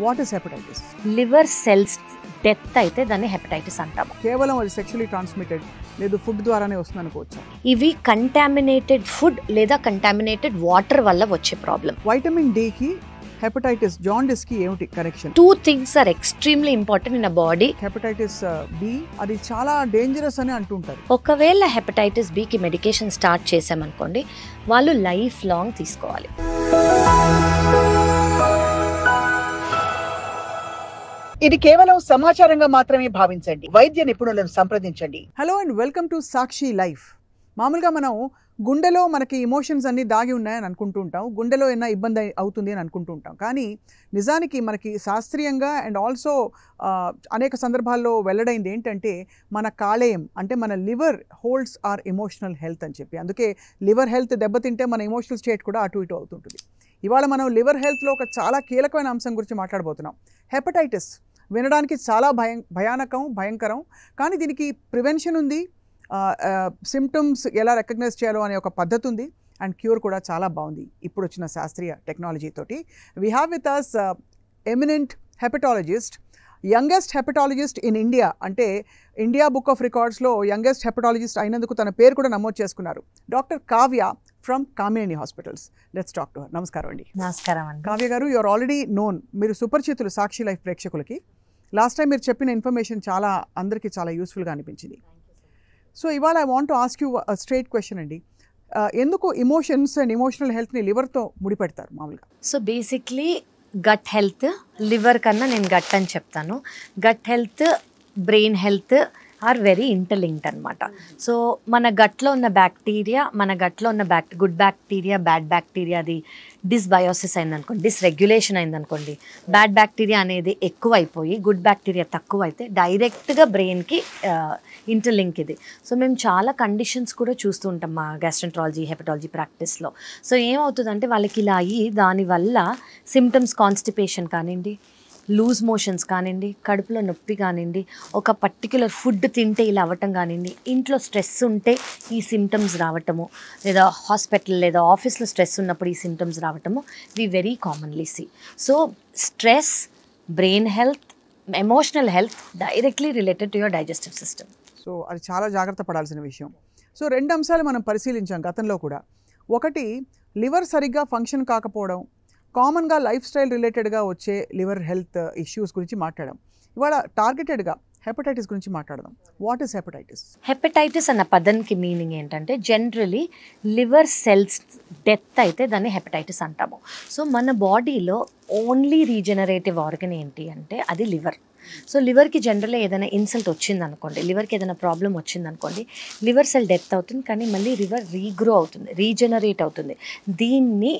What is hepatitis? Liver cells death అయితే దాన్ని hepatitis అంటాము. కేవలం అది సెక్షువల్లీ ట్రాన్స్మిటెడ్ లేదు ఫుడ్ ద్వారానే వస్తుంది అనుకోవచ్చు. ఇవి కంటామినేటెడ్ ఫుడ్ లేదా కంటామినేటెడ్ వాటర్ వల్ల వచ్చే ప్రాబ్లం. వైటమిన్ డి కి హెపటైటిస్ జాండిస్ కి ఏమిటి connection? Two things are extremely important in a body. Hepatitis B అది చాలా డేంజరస్ అని అంటుంటారు. ఒకవేళ హెపటైటిస్ బి కి మెడికేషన్ స్టార్ట్ చేసామనుకోండి, వాళ్ళు లైఫ్ లాంగ్ తీసుకోవాలి. ఇది కేవలం సమాచారంగా మాత్రమే భావించండి. వైద్య నిపుణులను సంప్రదించండి. Hello and welcome to Sakshi life. మామూలుగా మనం గుండెలో మనకి ఎమోషన్స్ అన్నీ దాగి ఉన్నాయని అనుకుంటూ ఉంటాం, గుండెలో ఏమైనా ఇబ్బంది అవుతుంది అని అనుకుంటూ ఉంటాం. కానీ నిజానికి మనకి శాస్త్రీయంగా అండ్ ఆల్సో అనేక సందర్భాల్లో వెల్లడైంది ఏంటంటే మన కాలేయం అంటే మన liver holds our emotional health అని చెప్పి. అందుకే లివర్ హెల్త్ దెబ్బతింటే మన ఎమోషనల్ స్టేట్ కూడా అటు ఇటు అవుతుంటుంది. ఇవాళ మనం లివర్ హెల్త్లో ఒక చాలా కీలకమైన అంశం గురించి మాట్లాడబోతున్నాం. హెపటైటిస్ వినడానికి చాలా భయంకరం, కానీ దీనికి ప్రివెన్షన్ ఉంది, సిమ్టమ్స్ ఎలా రికగ్నైజ్ చేయాలో అనే ఒక పద్ధతి ఉంది, అండ్ క్యూర్ కూడా చాలా బాగుంది ఇప్పుడు వచ్చిన శాస్త్రీయ టెక్నాలజీ తోటి. We have with us eminent hepatologist, youngest hepatologist in India, అంటే ఇండియా బుక్ ఆఫ్ రికార్డ్స్లో యంగెస్ట్ హెపటాలజిస్ట్ అయినందుకు తన పేరు కూడా నమోదు చేసుకున్నారు. Doctor Kavya from Kamineni hospitals. Let's talk to her. నమస్కారం అండి. నమస్కారం అండి. కావ్య గారు, యు ఆర్ ఆల్రెడీ నోన్, మీరు సుపరిచితులు సాక్షి లైఫ్ ప్రేక్షకులకి. లాస్ట్ టైం మీరు చెప్పిన ఇన్ఫర్మేషన్ చాలా అందరికీ చాలా యూస్ఫుల్గా అనిపించింది. సో ఇవాళ I want to ask you straight question అండి. ఎందుకు ఎమోషన్స్ అండ్ ఎమోషనల్ హెల్త్ని లివర్తో ముడిపెడతారు మామూలుగా? సో బేసిక్లీ గట్ హెల్త్, లివర్ కన్నా నేను గట్ అని చెప్తాను. Gut health, brain health are very interlinked అనమాట. సో మన గట్లో ఉన్న బ్యాక్టీరియా, మన గట్లో ఉన్న గుడ్ బ్యాక్టీరియా, బ్యాడ్ బ్యాక్టీరియా అది డిస్బయోసిస్ అయిందనుకోండి, డిస్రెగ్యులేషన్ అయిందనుకోండి, బ్యాడ్ బ్యాక్టీరియా అనేది ఎక్కువ అయిపోయి గుడ్ బ్యాక్టీరియా తక్కువ అయితే డైరెక్ట్గా బ్రెయిన్కి ఇంటర్లింక్ ఇది. సో మేము చాలా కండిషన్స్ కూడా చూస్తూ ఉంటాం మా గ్యాస్ట్రెంట్రాలజీ, హెపటాలజీ ప్రాక్టీస్లో. సో ఏమవుతుందంటే వాళ్ళకి ఇలా అయ్యి దానివల్ల సిమ్టమ్స్ కాన్స్టిపేషన్ కానివ్వండి, లూజ్ మోషన్స్ కానివ్వండి, కడుపులో నొప్పి కానివ్వండి, ఒక పర్టిక్యులర్ ఫుడ్ తింటే ఇలా అవ్వటం కానివ్వండి, ఇంట్లో స్ట్రెస్ ఉంటే ఈ సిమ్టమ్స్ రావటము, లేదా హాస్పిటల్ లేదా ఆఫీస్లో స్ట్రెస్ ఉన్నప్పుడు ఈ సిమ్టమ్స్ రావటము we very commonly see. So stress, brain health, emotional health directly related to your digestive system. So అది చాలా జాగ్రత్త పడాల్సిన విషయం. సో రెండు అంశాలు మనం పరిశీలించాం గతంలో కూడా. ఒకటి, లివర్ సరిగ్గా ఫంక్షన్ కాకపోవడం, కామన్గా లైఫ్ స్టైల్ రిలేటెడ్గా వచ్చే లివర్ హెల్త్ ఇష్యూస్ గురించి మాట్లాడాం. ఇవాళ టార్గెటెడ్గా హెపటైటిస్ గురించి మాట్లాడదాం. What is hepatitis? హెపటైటిస్ అన్న పదానికి మీనింగ్ ఏంటంటే జనరలీ లివర్ సెల్స్ డెత్ అయితే దాన్ని హెపటైటిస్ అంటాము. సో మన బాడీలో ఓన్లీ రీజనరేటివ్ ఆర్గన్ ఏంటి అంటే అది లివర్. సో లివర్కి జనరల్గా ఏదైనా ఇన్సల్ట్ వచ్చిందనుకోండి, లివర్కి ఏదైనా ప్రాబ్లం వచ్చిందనుకోండి, లివర్ సెల్ డెత్ అవుతుంది, కానీ మళ్ళీ లివర్ రీగ్రో అవుతుంది, రీజనరేట్ అవుతుంది. దీన్ని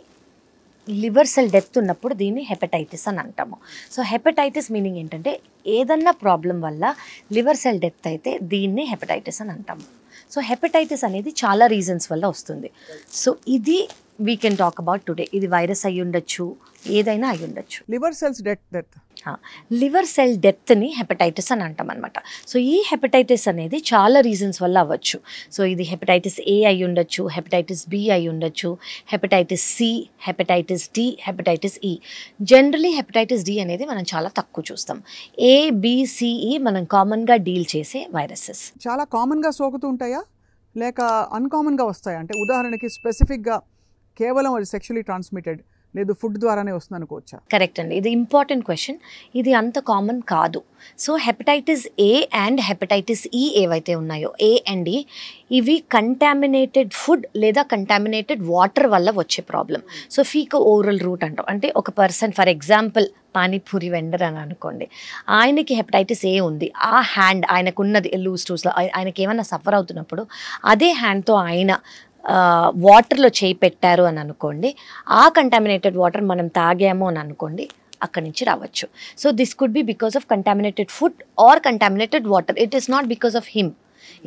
లివర్ సెల్ డెత్ ఉన్నప్పుడు దీన్ని హెపటైటిస్ అని అంటాము. సో హెపటైటిస్ మీనింగ్ ఏంటంటే ఏదన్నా ప్రాబ్లం వల్ల లివర్ సెల్ డెత్ అయితే దీన్ని హెపటైటిస్ అని అంటాము. సో హెపటైటిస్ అనేది చాలా రీజన్స్ వల్ల వస్తుంది. సో ఇది we can talk about today. ఇది వైరస్ అయి ఉండొచ్చు, ఏదైనా అయి ఉండొచ్చు. Liver cells death liver cell డెత్ని హెపటైటిస్ అని అంటాం అనమాట. సో ఈ హెపటైటిస్ అనేది చాలా రీజన్స్ వల్ల అవ్వచ్చు. సో ఇది హెపటైటిస్ ఏ అయి ఉండొచ్చు, హెపటైటిస్ బి అయి ఉండొచ్చు, hepatitis C, hepatitis D, hepatitis E. Generally hepatitis D అనేది మనం చాలా తక్కువ చూస్తాం. ఏ, బి, సిఈ మనం కామన్గా డీల్ చేసే వైరసెస్. చాలా కామన్గా సోకుతూ ఉంటాయా లేక అన్కామన్గా వస్తాయా? అంటే ఉదాహరణకి స్పెసిఫిక్గా కేవలం అది సెక్షువల్లీ ట్రాన్స్మిటెడ్ లేదు ఫుడ్ ద్వారానే వస్తుంది అనుకోవచ్చా? కరెక్ట్ అండి, ఇది ఇంపార్టెంట్ క్వశ్చన్. ఇది అంత కామన్ కాదు. So hepatitis A and hepatitis E ఏవైతే ఉన్నాయో, ఏ అండ్ ఈ, ఇవి కంటామినేటెడ్ ఫుడ్ లేదా కంటామినేటెడ్ వాటర్ వల్ల వచ్చే problem. So feco oral route అంటాం. అంటే ఒక person, for example panipuri vendor అని అనుకోండి, ఆయనకి హెపటైటిస్ ఏ ఉంది, ఆ హ్యాండ్ ఆయనకున్నది లూజ్ టూస్లో ఆయనకి ఏమైనా సఫర్ అవుతున్నప్పుడు అదే హ్యాండ్తో ఆయన వాటర్లో చేయి పెట్టారు అని అనుకోండి, ఆ కంటామినేటెడ్ వాటర్ మనం తాగాము అని అనుకోండి, అక్కడి నుంచి రావచ్చు. So this could be because of contaminated food or contaminated water. It is not because of him.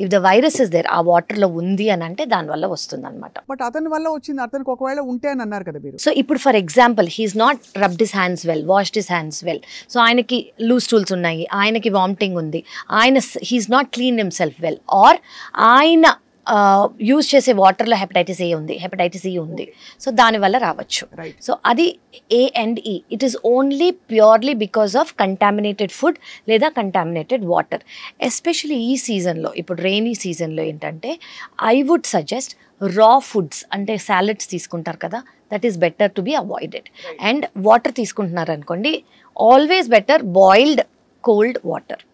If the virus is there, ఆ వాటర్లో ఉంది అని అంటే దానివల్ల వస్తుంది అనమాట. బట్ అతని వల్ల వచ్చింది, అతనికి ఒకవేళ ఉంటే అని అన్నారు కదా మీరు. సో ఇప్పుడు for example he's not rubbed his hands well, washed his hands well. So ఆయనకి లూజ్ టూల్స్ ఉన్నాయి, ఆయనకి వామిటింగ్ ఉంది, ఆయన he's not clean himself well, or ఆయన యూజ్ చేసే వాటర్లో హెపటైటిస్ ఏ ఉంది, హెపటైటిస్ ఈ ఉంది. సో దానివల్ల రావచ్చు. సో అది A and E. It is only purely because of contaminated food లేదా కంటామినేటెడ్ వాటర్. ఎస్పెషలీ ఈ సీజన్లో, ఇప్పుడు రెయినీ సీజన్లో ఏంటంటే ఐ వుడ్ సజెస్ట్ రా ఫుడ్స్ అంటే సాలెడ్స్ తీసుకుంటారు కదా, that is better to be avoided. And water తీసుకుంటున్నారు అనుకోండి, always better boiled cold water.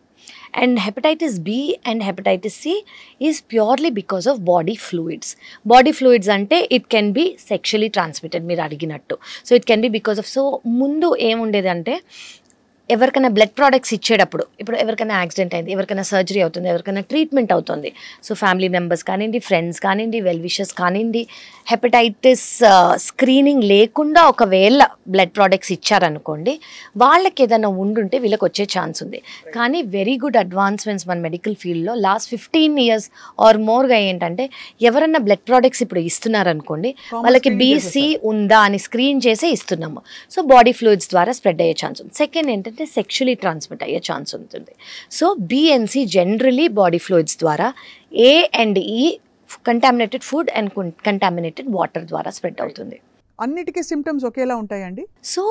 And hepatitis B and hepatitis C is purely because of body fluids. Body fluids ante it can be sexually transmitted, మీరు అడిగినట్టు. So it can be because of, so ముందు ఏముండేదంటే ఎవరికైనా blood products ఇచ్చేటప్పుడు, ఇప్పుడు ఎవరికైనా accident అయింది, ఎవరికైనా surgery అవుతుంది, ఎవరికైనా ట్రీట్మెంట్ అవుతుంది, సో ఫ్యామిలీ మెంబర్స్ కానివ్వండి, ఫ్రెండ్స్ కానివ్వండి, వెల్ విషర్స్ కానివ్వండి, హెపటైటిస్ స్క్రీనింగ్ లేకుండా ఒకవేళ బ్లడ్ ప్రోడక్ట్స్ ఇచ్చారనుకోండి, వాళ్ళకి ఏదైనా ఉండుంటే వీళ్ళకి వచ్చే ఛాన్స్ ఉంది. కానీ వెరీ గుడ్ అడ్వాన్స్మెంట్స్ మన మెడికల్ ఫీల్డ్లో లాస్ట్ 15 years ఆర్ మోర్గా ఏంటంటే ఎవరన్నా బ్లడ్ ప్రోడక్ట్స్ ఇప్పుడు ఇస్తున్నారనుకోండి, వాళ్ళకి బీసీ ఉందా అని స్క్రీన్ చేసే ఇస్తున్నాము. సో బాడీ ఫ్లూయిడ్స్ ద్వారా స్ప్రెడ్ అయ్యే ఛాన్స్ ఉంది. సెకండ్ ఏంటంటే సెక్షువలీ ట్రాన్స్మిట్ అయ్యే ఛాన్స్ ఉంటుంది. So BNC generally body fluids ద్వారా, A and E contaminated food and contaminated water ద్వారా స్ప్రెడ్ అవుతుంది. అన్నిటికీ సిమ్టమ్స్ ఒకేలా ఉంటాయండి? సో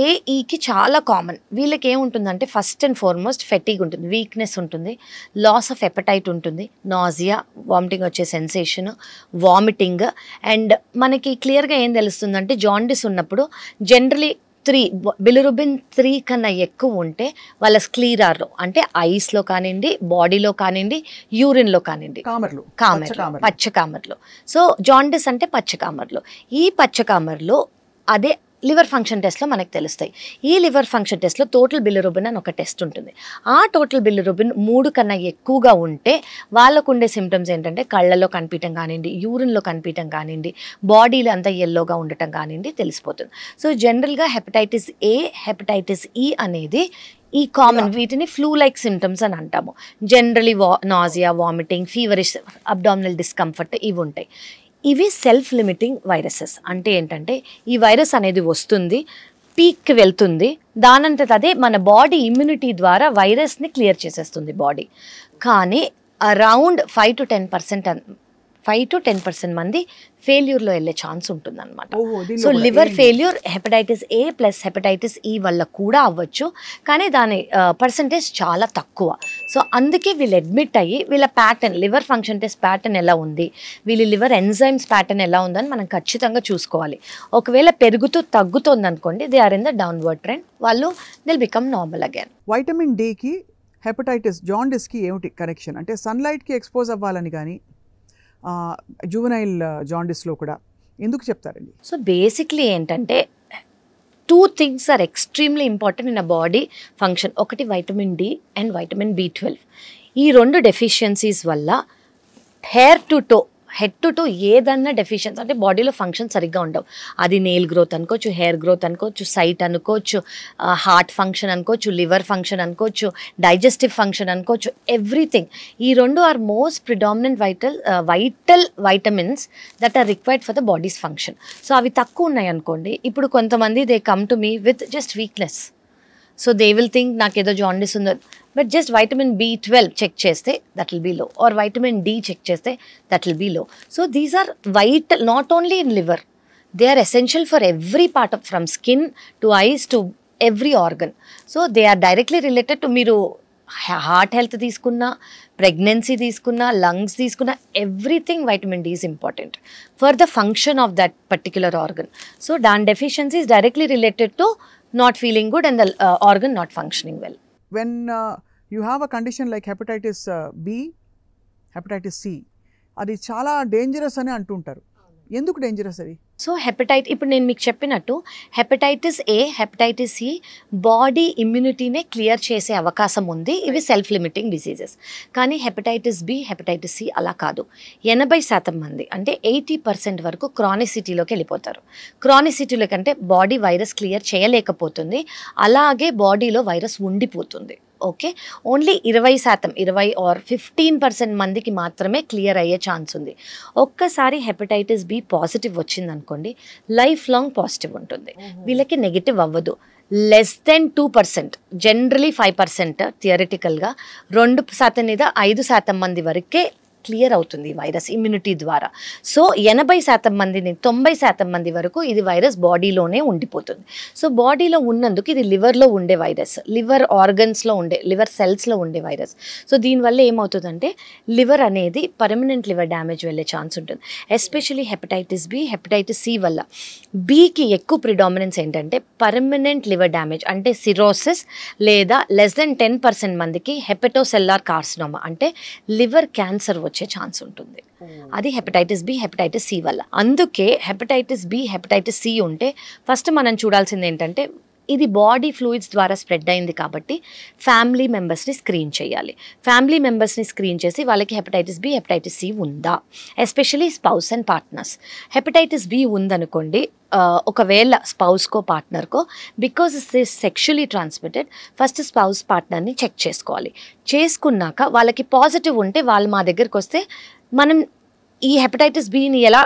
AEకి చాలా కామన్. వీళ్ళకి ఏముంటుందంటే ఫస్ట్ అండ్ ఫార్మోస్ట్ ఫెటీగ్ ఉంటుంది, వీక్నెస్ ఉంటుంది, లాస్ ఆఫ్ ఎపటైట్ ఉంటుంది, నాజియా, వామిటింగ్ వచ్చే సెన్సేషన్, వామిటింగ్. అండ్ మనకి క్లియర్గా ఏం తెలుస్తుందంటే జాండిస్ ఉన్నప్పుడు జనరలీ 3 బిలిరుబిన్ 3 కన్నా ఎక్కువ ఉంటే వాళ్ళ స్క్లీరార్లో అంటే ఐస్లో కానివ్వండి, బాడీలో కానివ్వండి, యూరిన్లో కానివ్వండి, పచ్చ కామర్లు. సో జాండిస్ అంటే పచ్చ కామర్లు. ఈ పచ్చ కామర్లు అదే లివర్ ఫంక్షన్ టెస్ట్లో మనకు తెలుస్తాయి. ఈ లివర్ ఫంక్షన్ టెస్ట్లో టోటల్ బిలిరుబిన్ అని ఒక టెస్ట్ ఉంటుంది. ఆ టోటల్ బిలిరుబిన్ 3 కన్నా ఎక్కువగా ఉంటే వాళ్ళకు ఉండే సిమ్టమ్స్ ఏంటంటే కళ్ళలో కనిపించడం కానివ్వండి, యూరిన్లో కనిపించడం కానివ్వండి, బాడీలో అంతా ఎల్లోగా ఉండటం కానివ్వండి తెలిసిపోతుంది. సో జనరల్గా హెపటైటిస్ A, హెపటైటిస్ E అనేది ఈ కామన్, వీటిని ఫ్లూ లైక్ సిమ్టమ్స్ అని అంటాము. Generally nausea, vomiting, feverish, abdominal discomfort ఇవి ఉంటాయి. ఇవి సెల్ఫ్ లిమిటింగ్ వైరసెస్. అంటే ఏంటంటే ఈ వైరస్ అనేది వస్తుంది, పీక్కి వెళ్తుంది, దానంతట అదే మన బాడీ ఇమ్యూనిటీ ద్వారా వైరస్ని క్లియర్ చేసేస్తుంది బాడీ. కానీ అరౌండ్ 5 to 10% మంది ఫెయిల్యూర్లో వెళ్ళే ఛాన్స్ ఉంటుంది అనమాట. So liver failure hepatitis A plus hepatitis E వల్ల కూడా అవ్వచ్చు, కానీ దాని పర్సంటేజ్ చాలా తక్కువ. సో అందుకే వీళ్ళు అడ్మిట్ అయ్యి వీళ్ళ pattern, liver function test pattern ఎలా ఉంది, వీళ్ళ లివర్ ఎంజైమ్స్ ప్యాటర్న్ ఎలా ఉందని మనం ఖచ్చితంగా చూసుకోవాలి. ఒకవేళ పెరుగుతూ తగ్గుతుంది అనుకోండి, they are in the downward trend, వాళ్ళు will become normal again. Vitamin Dకి హెపటైటిస్ జాండిస్కి ఏమిటి కనెక్షన్? అంటే సన్లైట్కి ఎక్స్పోజ్ అవ్వాలని కానీ జువెనైల్ జాండిస్లో కూడా ఎందుకు చెప్తారండి? సో బేసిక్లీ ఏంటంటే 2 things are extremely important in a body function. ఒకటి vitamin D and vitamin B12. ఈ 2 డెఫిషియన్సీస్ వల్ల హెడ్ టు టో ఏదన్నా డెఫిషియన్సీ అంటే బాడీలో ఫంక్షన్ సరిగ్గా ఉండవు. అది నెయిల్ గ్రోత్ అనుకోవచ్చు, హెయిర్ గ్రోత్ అనుకోవచ్చు, సైట్ అనుకోవచ్చు, హార్ట్ ఫంక్షన్ అనుకోవచ్చు, లివర్ ఫంక్షన్ అనుకోవచ్చు, డైజెస్టివ్ ఫంక్షన్ అనుకోవచ్చు, ఎవ్రీథింగ్. ఈ 2 are most predominant vital vitamins that are required for the body's function. So అవి తక్కువ ఉన్నాయి అనుకోండి, ఇప్పుడు కొంతమంది they come to me with just weakness. So they will think నాకేదో జాండిస్ ఉందో, but just vitamin B12 check చేస్తే that will be low, or vitamin D check చేస్తే that will be low. So these are vital not only in liver, they are essential for every part of from skin to eyes to every organ. So they are directly related to మీరు heart health తీసుకున్నా, pregnancy తీసుకున్నా, lungs తీసుకున్నా, everything vitamin D is important for the function of that particular organ. So Dan deficiency is directly related to not feeling good and the organ not functioning well. When you have a condition like hepatitis B, hepatitis C, అది చాలా dangerous అని అంటుంటారు. ఎందుకు dangerous అది? So ఇప్పుడు నేను మీకు చెప్పినట్టు hepatitis A, hepatitis C body ఇమ్యూనిటీనే క్లియర్ చేసే అవకాశం ఉంది. ఇవి సెల్ఫ్ లిమిటింగ్ డిసీజెస్. కానీ హెపటైటిస్ B, హెపటైటిస్ C అలా కాదు. 80% మంది అంటే 80% వరకు క్రానిసిటీలోకి వెళ్ళిపోతారు. క్రానిసిటీలో కంటే బాడీ వైరస్ క్లియర్ చేయలేకపోతుంది, అలాగే బాడీలో వైరస్ ఉండిపోతుంది. ఓకే, ఓన్లీ 20% ఆర్ 15% మందికి మాత్రమే క్లియర్ అయ్యే ఛాన్స్ ఉంది. ఒక్కసారి హెపటైటిస్ B పాజిటివ్ వచ్చింది అనుకోండి, లైఫ్ లాంగ్ పాజిటివ్ ఉంటుంది, వీళ్ళకి నెగిటివ్ అవ్వదు. లెస్ దెన్ 2%, జనరలీ 5% థియరిటికల్గా 2% మీద 5% మంది వరకే క్లియర్ అవుతుంది ఈ వైరస్ ఇమ్యూనిటీ ద్వారా. సో 80% మందిని 90% మంది వరకు ఇది వైరస్ బాడీలోనే ఉండిపోతుంది. సో బాడీలో ఉన్నందుకు ఇది లివర్లో ఉండే వైరస్, లివర్ ఆర్గన్స్లో ఉండే, లివర్ సెల్స్లో ఉండే వైరస్. సో దీనివల్ల ఏమవుతుందంటే లివర్ అనేది పర్మనెంట్ లివర్ డ్యామేజ్ వెళ్ళే ఛాన్స్ ఉంటుంది. Especially hepatitis B, hepatitis C వల్ల. బికి ఎక్కువ ప్రిడామినెన్స్ ఏంటంటే పర్మనెంట్ లివర్ డ్యామేజ్ అంటే సిరోసిస్, లేదా లెస్ దెన్ 10% మందికి హెపటోసెల్లార్ కార్సినోమా అంటే లివర్ క్యాన్సర్ వచ్చే ఛాన్స్ ఉంటుంది. అది హెపటైటిస్ బి, హెపటైటిస్ సి వల్ల. అందుకే హెపటైటిస్ బి, హెపటైటిస్ సి ఉంటే ఫస్ట్ మనం చూడాల్సింది ఏంటంటే ఇది బాడీ ఫ్లూయిడ్స్ ద్వారా స్ప్రెడ్ అయింది కాబట్టి ఫ్యామిలీ మెంబర్స్ని స్క్రీన్ చేయాలి. ఫ్యామిలీ మెంబర్స్ని స్క్రీన్ చేసి వాళ్ళకి హెపటైటిస్ బి, హెపటైటిస్ సి ఉందా, especially spouse and partners. Hepatitis B ఉందనుకోండి, ఒకవేళ స్పౌస్కో పార్ట్నర్కో, because is sexually transmitted, first spouse పార్ట్నర్ని చెక్ చేసుకోవాలి. చేసుకున్నాక వాళ్ళకి పాజిటివ్ ఉంటే వాళ్ళు మా దగ్గరికి వస్తే మనం ఈ హెపటైటిస్ బిని ఎలా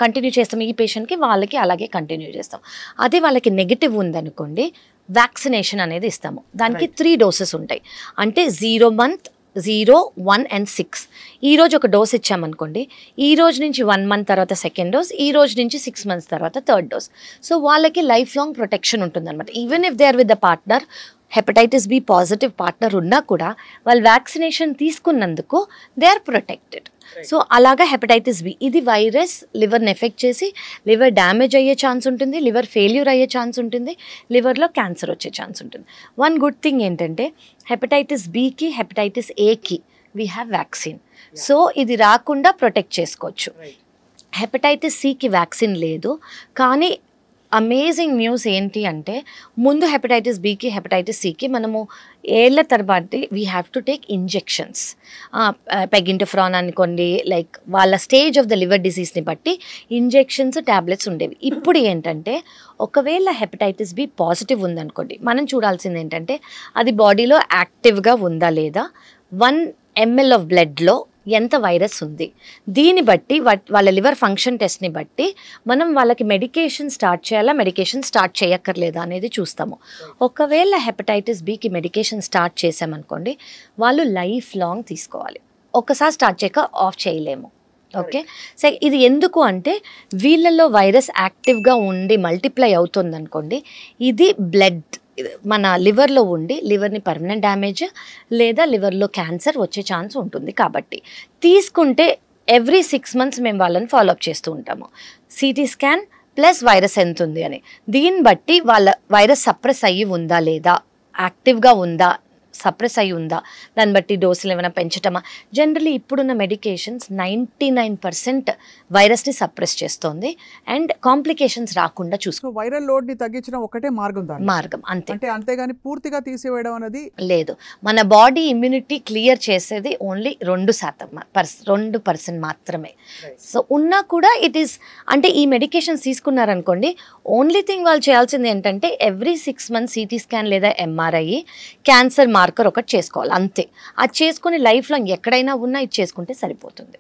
కంటిన్యూ చేస్తాం ఈ పేషెంట్కి, వాళ్ళకి అలాగే కంటిన్యూ చేస్తాం. అదే వాళ్ళకి నెగిటివ్ ఉందనుకోండి, వ్యాక్సినేషన్ అనేది ఇస్తాము. దానికి 3 డోసెస్ ఉంటాయి. అంటే 0 month, 0, 1 and 6. ఈరోజు ఒక డోస్ ఇచ్చామనుకోండి, ఈ రోజు నుంచి 1 month తర్వాత సెకండ్ డోస్, ఈ రోజు నుంచి 6 months తర్వాత థర్డ్ డోస్. సో వాళ్ళకి లైఫ్ లాంగ్ ప్రొటెక్షన్ ఉంటుందన్నమాట. Even if they are with the partner, hepatitis B positive partner ఉన్నా కూడా వాళ్ళు వ్యాక్సినేషన్ తీసుకున్నందుకు దే ఆర్ ప్రొటెక్టెడ్. సో అలాగా హెపటైటిస్ బి ఇది వైరస్ లివర్ని ఎఫెక్ట్ చేసి లివర్ డ్యామేజ్ అయ్యే ఛాన్స్ ఉంటుంది, లివర్ ఫెయిల్యూర్ అయ్యే ఛాన్స్ ఉంటుంది, లివర్లో క్యాన్సర్ వచ్చే ఛాన్స్ ఉంటుంది. వన్ గుడ్ థింగ్ ఏంటంటే హెపటైటిస్ బికి, హెపటైటిస్ ఏకి వీ హ్యావ్ వ్యాక్సిన్. సో ఇది రాకుండా ప్రొటెక్ట్ చేసుకోవచ్చు. హెపటైటిస్ సికి వ్యాక్సిన్ లేదు. కానీ అమేజింగ్ న్యూస్ ఏంటి అంటే ముందు హెపటైటిస్ బికి, హెపటైటిస్ సికి మనము ఏళ్ల తర్వాత we have to take injections. Peginterferon అనుకోండి, లైక్ వాళ్ళ స్టేజ్ ఆఫ్ ద లివర్ డిసీజ్ని బట్టి ఇంజెక్షన్స్, ట్యాబ్లెట్స్ ఉండేవి. ఇప్పుడు ఏంటంటే ఒకవేళ హెపటైటిస్ బి పాజిటివ్ ఉందనుకోండి, మనం చూడాల్సింది ఏంటంటే అది బాడీలో యాక్టివ్గా ఉందా లేదా, 1 ml ఆఫ్ బ్లడ్లో ఎంత వైరస్ ఉంది, దీన్ని బట్టి వాళ్ళ లివర్ ఫంక్షన్ టెస్ట్ని బట్టి మనం వాళ్ళకి మెడికేషన్ స్టార్ట్ చేయాలా, మెడికేషన్ స్టార్ట్ చేయక్కర్లేదా అనేది చూస్తాము. ఒకవేళ హెపటైటిస్ బికి మెడికేషన్ స్టార్ట్ చేసామనుకోండి, వాళ్ళు లైఫ్ లాంగ్ తీసుకోవాలి. ఒక్కసారి స్టార్ట్ చేయక ఆఫ్ చేయలేము. ఓకే, సో ఇది ఎందుకు అంటే వీళ్ళల్లో వైరస్ యాక్టివ్గా ఉండి మల్టిప్లై అవుతుంది అనుకోండి, ఇది బ్లడ్ మన లివర్లో ఉండి లివర్ని పర్మనెంట్ డ్యామేజ్ లేదా లివర్లో క్యాన్సర్ వచ్చే ఛాన్స్ ఉంటుంది. కాబట్టి తీసుకుంటే ఎవ్రీ 6 months మేము వాళ్ళని ఫాలోఅప్ చేస్తూ ఉంటాము. సిటీ స్కాన్ ప్లస్ వైరస్ ఎంత ఉంది అని, దీన్ని బట్టి వాళ్ళ వైరస్ సప్రెస్ అయ్యి ఉందా లేదా, యాక్టివ్గా ఉందా, సప్రెస్ అయ్యి ఉందా, దాన్ని బట్టి డోసులు ఏమైనా పెంచటమా. జనరలీ ఇప్పుడున్న మెడికేషన్స్ 99% వైరస్ని సప్రెస్ చేస్తుంది అండ్ కాంప్లికేషన్స్ రాకుండా చూసుకో. వైరల్ లోడ్ని తగ్గించడం ఒకటే మార్గం అంతే. అంటే అంతేగాని పూర్తిగా తీసివేయడం అనేది లేదు. మన బాడీ ఇమ్యూనిటీ క్లియర్ చేసేది ఓన్లీ 2% మాత్రమే. సో ఉన్నా కూడా ఇట్ ఈస్ అంటే ఈ మెడికేషన్స్ తీసుకున్నారనుకోండి, ఓన్లీ థింగ్ వాళ్ళు చేయాల్సింది ఏంటంటే ఎవ్రీ 6 months సిటీ స్కాన్ లేదా ఎంఆర్ఐ క్యాన్సర్ మార్కర్ ఒకటి చేసుకోవాలి అంతే. అది చేసుకుని లైఫ్ లాంగ్ ఎక్కడైనా ఉన్నా ఇది చేసుకుంటే సరిపోతుంది.